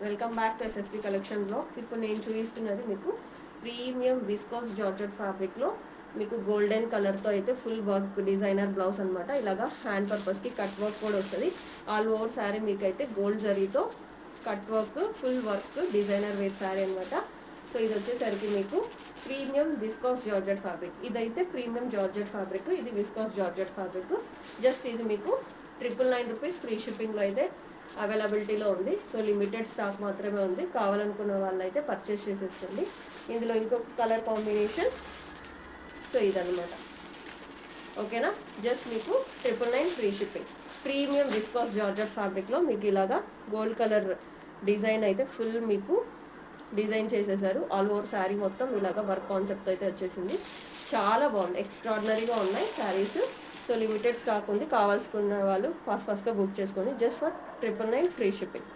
Welcome back to SSP collection blogs. ఇప్పుడు నేను చూపిస్తున్నది మీకు ప్రీమియం విస్కోస్ జార్జెట్ ఫ్యాబ్రిక్లో మీకు గోల్డెన్ కలర్తో అయితే ఫుల్ వర్క్ డిజైనర్ బ్లౌజ్ అనమాట. ఇలాగా హ్యాండ్ పర్పస్కి కట్ వర్క్ కూడా వస్తుంది. ఆల్ ఓవర్ శారీ మీకు అయితే గోల్డ్ జరీతో cut work full work designer wear sari అనమాట. సో ఇది వచ్చేసరికి మీకు ప్రీమియం విస్కోస్ జార్జెట్ ఫ్యాబ్రిక్. ఇదైతే ప్రీమియం జార్జెట్ ఫ్యాబ్రిక్, ఇది విస్కోస్ జార్జెట్ ఫ్యాబ్రిక్. జస్ట్ ఇది మీకు 999 రూపీస్ ఫ్రీ షిప్పింగ్లో అయితే అవైలబిలిటీలో ఉంది. సో లిమిటెడ్ స్టాక్ మాత్రమే ఉంది. కావాలనుకున్న వాళ్ళైతే పర్చేస్ చేసేసుకోండి. ఇందులో ఇంకొక కలర్ కాంబినేషన్ సో ఇదనమాట. ఓకేనా, జస్ట్ మీకు 999 free shipping. Premium viscose georgette ఫ్యాబ్రిక్లో మీకు ఇలాగా గోల్డ్ కలర్ డిజైన్ అయితే ఫుల్ మీకు డిజైన్ చేసేసారు. ఆల్ ఓవర్ శారీ మొత్తం ఇలాగా వర్క్ కాన్సెప్ట్ అయితే వచ్చేసింది. చాలా బాగుంది, ఎక్స్ట్రాడినరీగా ఉన్నాయి శారీస్. సో లిమిటెడ్ స్టాక్ ఉంది. కావాల్సుకున్న వాళ్ళు ఫాస్ట్గా బుక్ చేసుకోండి. Just for 999 free shipping.